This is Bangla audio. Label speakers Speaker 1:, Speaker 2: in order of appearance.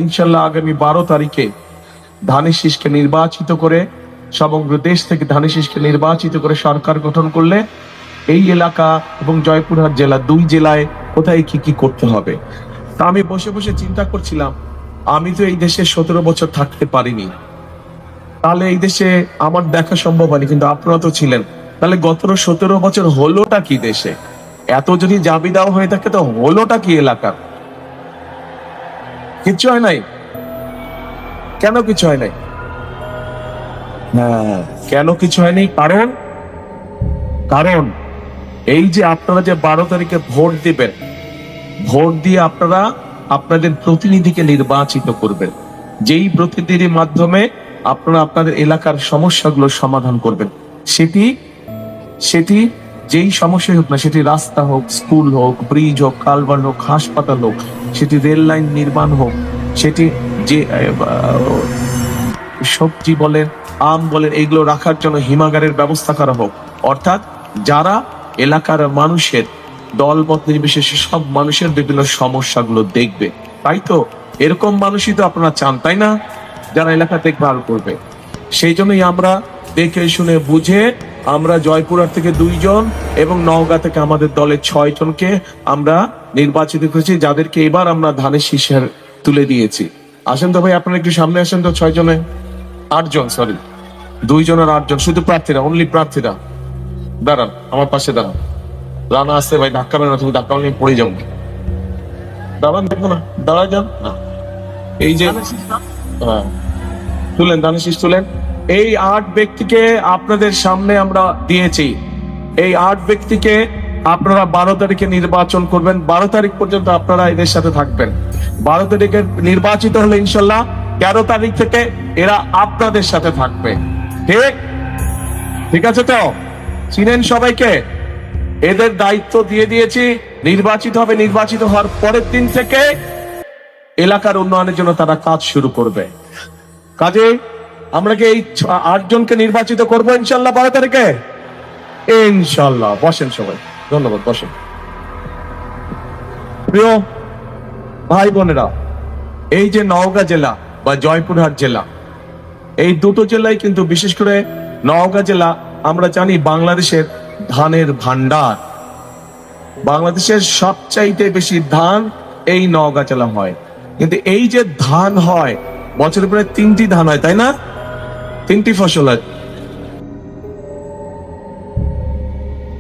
Speaker 1: ইনশাল্লাহ আগামী 12 তারিখে ধানের শীষকে নির্বাচিত করে, সমগ্র দেশ থেকে ধানের শীষকে নির্বাচিত করে সরকার গঠন করলে এই এলাকা এবং জয়পুরহাট জেলা, দুই জেলায় কোথায় কি কি করতে হবে। তা আমি বসে বসে চিন্তা করছিলাম, আমি তো এই দেশে 17 বছর থাকতে পারিনি, তাহলে এই দেশে আমার দেখা সম্ভব হয়নি, কিন্তু আপনারা তো ছিলেন। তাহলে গত 17 বছর হলোটা কি দেশে? এত যদি জাবি দেওয়া হয়ে থাকে তো হলোটা কি এলাকার? কিচ্ছু হয় নাই। কেন কিছু হয় নাই? হ্যাঁ, কেন কিছু হয়নি? কারণ কারণ এই যে আপনারা যে 12 তারিখে ভোট দিবেন, ভোট দিয়ে আপনারা আপনাদের প্রতিনিধিকে নির্বাচিত করবেন, যেই প্রতিনিধির মাধ্যমে আপনারা আপনাদের এলাকার সমস্যাগুলো সমাধান করবেন। সেটি সেটি যেই সমস্যাই হোক না, সেটি রাস্তা হোক, স্কুল হোক, ব্রিজ হোক, কালভার্ট হোক, হাসপাতাল হোক, সেটি রেল লাইন নির্মাণ হোক, সেটি যে সবজি বলেন, আম বলেন, এগুলো রাখার জন্য হিমাগারের ব্যবস্থা করা হোক। অর্থাৎ যারা এলাকার মানুষের দলমত নির্বিশেষে সব মানুষের বিভিন্ন সমস্যাগুলো দেখবে, তাই তো? এরকম মানুষই তো আপনারা চান, তাই না? যারা এলাকা দেখভাল করবে। সেই জন্যই আমরা দেখে শুনে বুঝে আমরা জয়পুরহাট থেকে 2 জন এবং নওগাঁ থেকে আমাদের দলের 6 জনকে আমরা নির্বাচিত করেছি, যাদেরকে এবার আমরা ধানের শীষের তুলে দিয়েছি। আসেন তো ভাই, আপনারা একটু সামনে আসেন তো। 6 জনে 8 জন, সরি 2 জন আর 8 জন, শুধু প্রার্থীরা, অনলি প্রার্থীরা। দাঁড়ান, আমার পাশে দাঁড়ান। রানা আসছে ভাই, ধাক্কা মেরে না, তুমি ধাক্কা মেরে পড়ে যাবো। দাঁড়ান, দেখো না, দাঁড়ায় যান না। এই যে হ্যাঁ, তুলেন ধানের শীষ তুলেন। এই 8 ব্যক্তিকে আপনাদের সামনে আমরা দিয়েছি। এই 8 ব্যক্তিকে আপনারা 12 তারিখে নির্বাচন করবেন। 12 তারিখ পর্যন্ত আপনারা এদের সাথে থাকবেন। 12 তারিখে নির্বাচিত হলে ইনশাল্লাহ 13 তারিখ থেকে এরা আপনাদের সাথে থাকবে। ঠিক ঠিক আছে তো? চিনেন সবাইকে? এদের দায়িত্ব দিয়ে দিয়েছি। নির্বাচিত হবে, নির্বাচিত হওয়ার পরের দিন থেকে এলাকার উন্নয়নের জন্য তারা কাজ শুরু করবে। কাজে আমরা কি এই 8 জনকে নির্বাচিত করবো ইনশাল্লাহ 12 তারিখে? ইনশাল্লাহ। বসেন সবাই, ধন্যবাদ, বসেন। প্রিয় ভাই বোনেরা, এই যে নওগাঁ জেলা বা জয়পুরহাট জেলা, এই দুটো জেলায় কিন্তু, বিশেষ করে নওগাঁ জেলা, আমরা জানি বাংলাদেশের ধানের ভান্ডার। বাংলাদেশের সবচাইতে বেশি ধান এই নওগাঁ জেলা হয়। কিন্তু এই যে ধান হয়, বছরে প্রায় 3টি ধান হয়, তাই না? 3টি ফসল হয়।